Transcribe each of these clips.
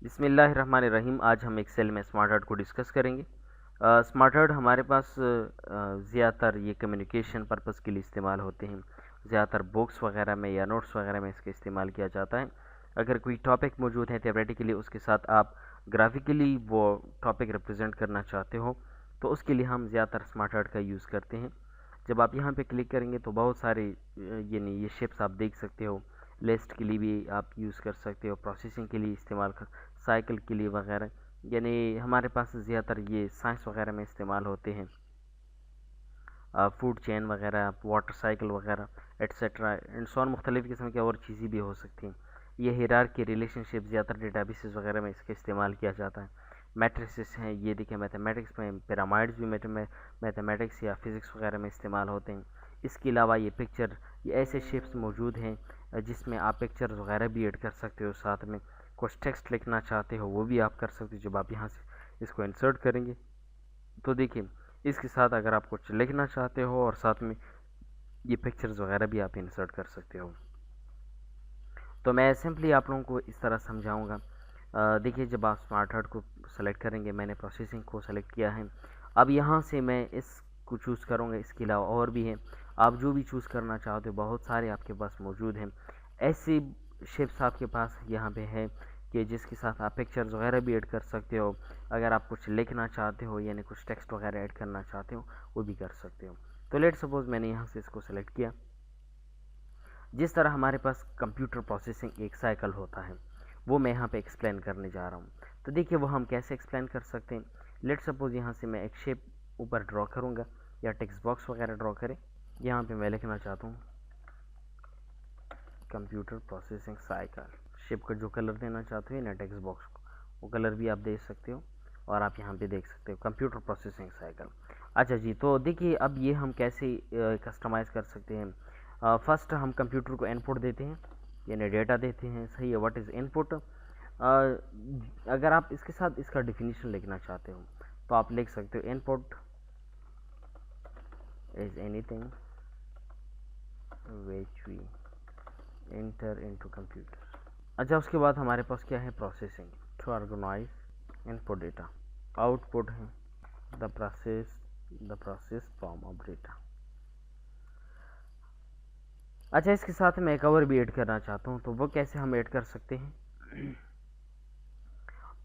बिस्मिल्लाहिर्रहमानिर्रहीम। आज हम एक्सेल में स्मार्ट हार्ट को डिस्कस करेंगे। स्मार्ट हार्ट हमारे पास ज़्यादातर ये कम्युनिकेशन पर्पस के लिए इस्तेमाल होते हैं। ज़्यादातर बुक्स वगैरह में या नोट्स वगैरह में इसका इस्तेमाल किया जाता है। अगर कोई टॉपिक मौजूद है थ्योरेटिकली, उसके साथ आप ग्राफिकली वो टॉपिक रिप्रेजेंट करना चाहते हो तो उसके लिए हम ज़्यादातर स्मार्ट हार्ट का यूज़ करते हैं। जब आप यहाँ पे क्लिक करेंगे तो बहुत सारे यानी ये शेप्स आप देख सकते हो। लिस्ट के लिए भी आप यूज़ कर सकते हो, प्रोसेसिंग के लिए इस्तेमाल कर, साइकिल के लिए वगैरह। यानी हमारे पास ज़्यादातर ये साइंस वगैरह में इस्तेमाल होते हैं, फूड चेन वगैरह, वाटर साइकिल वगैरह एट्सेट्रा एंड सो ऑन। मुख्तलिफ़ किस्म की और चीज़ें भी हो सकती हैं। ये हिरार्की रिलेशनशिप ज़्यादातर डेटाबेसेस वगैरह में इसका इस्तेमाल किया जाता है। मैट्रिसेस हैं, ये देखिए मैथमेटिक्स में पिरामिड्स भी मैथमेटिक्स या फिज़िक्स वगैरह में इस्तेमाल होते हैं। इसके अलावा ये पिक्चर, ये ऐसे शेप्स मौजूद हैं जिसमें आप पिक्चर्स वगैरह भी ऐड कर सकते हो। साथ में कुछ टेक्स्ट लिखना चाहते हो वो भी आप कर सकते हो। जब आप यहाँ से इसको इंसर्ट करेंगे तो देखिए इसके साथ अगर आप कुछ लिखना चाहते हो और साथ में ये पिक्चर्स वगैरह भी आप इंसर्ट कर सकते हो। तो मैं सिंपली आप लोगों को इस तरह समझाऊंगा। देखिए, जब आप स्मार्ट हार्ट को सेलेक्ट करेंगे, मैंने प्रोसेसिंग को सेलेक्ट किया है। अब यहाँ से मैं इसको चूज़ करूँगा। इसके अलावा और भी हैं, आप जो भी चूज़ करना चाहते हो बहुत सारे आपके पास मौजूद हैं। ऐसे शेप्स आपके पास यहाँ पे है कि जिसके साथ आप पिक्चर्स वगैरह भी ऐड कर सकते हो। अगर आप कुछ लिखना चाहते हो यानी कुछ टेक्स्ट वगैरह ऐड करना चाहते हो वो भी कर सकते हो। तो लेट सपोज मैंने यहाँ से इसको सेलेक्ट किया। जिस तरह हमारे पास कंप्यूटर प्रोसेसिंग एक साइकिल होता है वो मैं यहाँ पे एक्सप्लेन करने जा रहा हूँ। तो देखिए वो हम कैसे एक्सप्लेन कर सकते हैं। लेट सपोज यहाँ से मैं एक शेप ऊपर ड्रॉ करूँगा या टेक्स्ट बॉक्स वगैरह ड्रॉ करें। यहाँ पे मैं लिखना चाहता हूँ कंप्यूटर प्रोसेसिंग साइकिल। शेप का जो कलर देना चाहते हो ना टेक्स्ट बॉक्स को, वो कलर भी आप दे सकते हो। और आप यहाँ पे देख सकते हो कंप्यूटर प्रोसेसिंग साइकिल। अच्छा जी, तो देखिए अब ये हम कैसे कस्टमाइज़ कर सकते हैं। फर्स्ट हम कंप्यूटर को इनपुट देते हैं यानी डेटा देते हैं, सही है। What is input. अगर आप इसके साथ इसका डिफिनीशन लिखना चाहते हो तो आप लिख सकते हो input is anything which we enter into computer. अच्छा, उसके बाद हमारे पास क्या है, processing to organise input data. Output है the process form of data. अच्छा, इसके साथ मैं एक और भी ऐड करना चाहता हूँ, तो वो कैसे हम ऐड कर सकते हैं।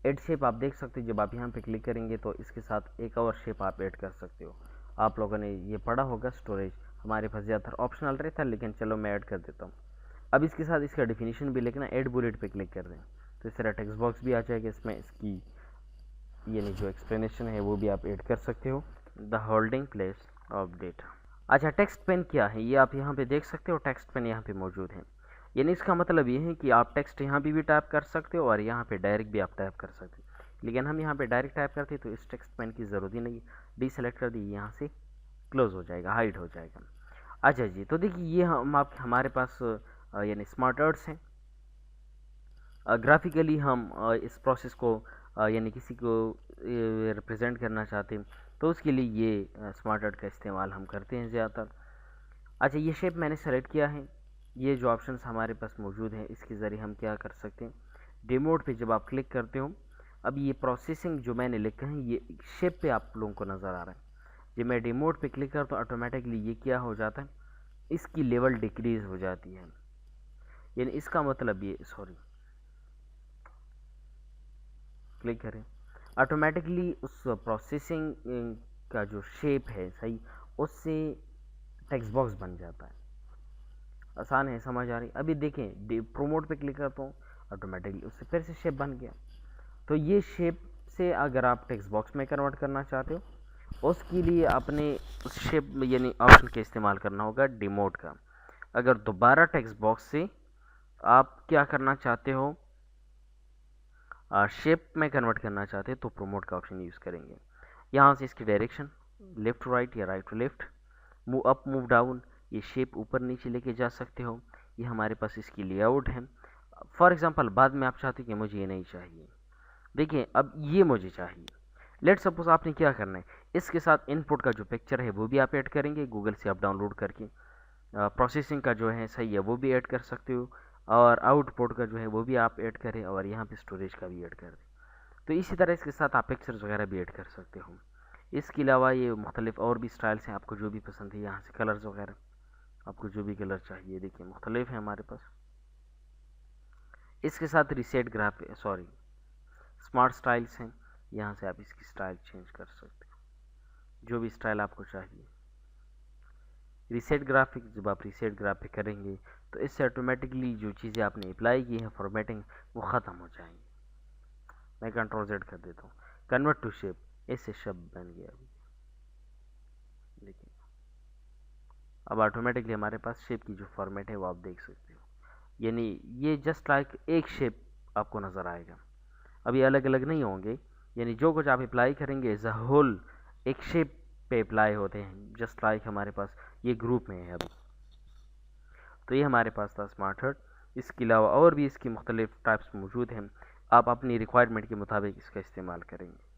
ऐड शेप आप देख सकते हो। जब आप यहाँ पे क्लिक करेंगे तो इसके साथ एक और शेप आप ऐड कर सकते हो। आप लोगों ने ये पढ़ा होगा, स्टोरेज हमारे पास ज़्यादातर ऑप्शनल रहता है, लेकिन चलो मैं ऐड कर देता हूँ। अब इसके साथ इसका डिफिनीशन भी लिखना, ऐड बुलेट पे क्लिक कर दें तो इस तरह टेक्स्ट बॉक्स भी आ जाएगा। इसमें इसकी यानी जो एक्सप्लेनेशन है वो भी आप ऐड कर सकते हो, the holding place of data. अच्छा, टेक्स्ट पेन क्या है ये आप यहाँ पे देख सकते हो। टेक्स्ट पेन यहाँ पे मौजूद है, यानी इसका मतलब ये है कि आप टेक्स्ट यहाँ पे भी टाइप कर सकते हो और यहाँ पे डायरेक्ट भी आप टाइप कर सकते हो। लेकिन हम यहाँ पे डायरेक्ट टाइप करते तो इस टेक्स्ट पेन की ज़रूरत ही नहीं, डीसेलेक्ट कर दी, यहाँ से क्लोज हो जाएगा, हाइड हो जाएगा। अच्छा जी, तो देखिए ये हम आप हमारे पास यानी स्मार्ट वर्ड्स हैं। ग्राफिकली हम इस प्रोसेस को यानी किसी को रिप्रेजेंट करना चाहते हैं तो उसके लिए ये स्मार्ट वर्ड का इस्तेमाल हम करते हैं ज़्यादातर। अच्छा, ये शेप मैंने सेलेक्ट किया है। ये जो ऑप्शंस हमारे पास मौजूद हैं इसके ज़रिए हम क्या कर सकते हैं, डिमोड पे जब आप क्लिक करते हो, अब ये प्रोसेसिंग जो मैंने लिखा है ये शेप पे आप लोगों को नज़र आ रहा है। जब मैं डिमोड पे क्लिक करता हूँ ऑटोमेटिकली ये क्या हो जाता है, इसकी लेवल डिक्रीज़ हो जाती है। यानी इसका मतलब ये, सॉरी, क्लिक करें ऑटोमेटिकली उस प्रोसेसिंग का जो शेप है, सही, उससे टेक्स्ट बॉक्स बन जाता है। आसान है, समझ आ रही। अभी देखें प्रोमोट पे क्लिक करता हूँ ऑटोमेटिकली उससे फिर से शेप बन गया। तो ये शेप से अगर आप टेक्स्ट बॉक्स में कन्वर्ट करना चाहते हो उसके लिए अपने उस शेप यानी ऑप्शन का इस्तेमाल करना होगा डिमोट का। अगर दोबारा टेक्स्ट बॉक्स से आप क्या करना चाहते हो, शेप में कन्वर्ट करना चाहते हैं तो प्रोमोट का ऑप्शन यूज़ करेंगे। यहाँ से इसकी डायरेक्शन लेफ़्ट टू राइट या right to left, move up move down, ये शेप ऊपर नीचे लेके जा सकते हो। ये हमारे पास इसकी लेआउट है। फॉर एग्जांपल बाद में आप चाहते हो कि मुझे ये नहीं चाहिए, देखिए अब ये मुझे चाहिए। लेट सपोज आपने क्या करना है, इसके साथ इनपुट का जो पिक्चर है वो भी आप ऐड करेंगे गूगल से आप डाउनलोड करके। प्रोसेसिंग का जो है, सही है, वो भी ऐड कर सकते हो। और आउटपुट का जो है वो भी आप ऐड करें और यहाँ पे स्टोरेज का भी ऐड कर दें। तो इसी तरह इसके साथ आप पिक्चर्स वगैरह भी ऐड कर सकते हो। इसके अलावा ये मुख्तलिफ और भी स्टाइल्स हैं, आपको जो भी पसंद है यहाँ से कलर्स वगैरह, आपको जो भी कलर चाहिए देखिए मुख्तलिफ है हमारे पास। इसके साथ reset graph sorry smart styles हैं, यहाँ से आप इसकी स्टाइल चेंज कर सकते हो जो भी स्टाइल आपको चाहिए। रीसेट ग्राफिक, जब आप रीसेट ग्राफिक करेंगे तो इससे ऑटोमेटिकली जो चीज़ें आपने अप्लाई की है फॉर्मेटिंग वो ख़त्म हो जाएंगी। मैं कंट्रोल Z कर देता हूँ, कन्वर्ट टू शेप, इससे शब्द बन गया। देखिए अब ऑटोमेटिकली हमारे पास शेप की जो फॉर्मेट है वो आप देख सकते हो, यानी ये जस्ट लाइक एक शेप आपको नज़र आएगा। अभी अलग अलग नहीं होंगे, यानी जो कुछ आप अप्लाई करेंगे एज अ होल एक शेप पे अप्लाई होते हैं, जस्ट लाइक हमारे पास ये ग्रुप में है अभी। तो ये हमारे पास था स्मार्ट हर्ट। इसके अलावा और भी इसकी मुख्तलिफ टाइप्स मौजूद हैं, आप अपनी रिक्वायरमेंट के मुताबिक इसका इस्तेमाल करेंगे।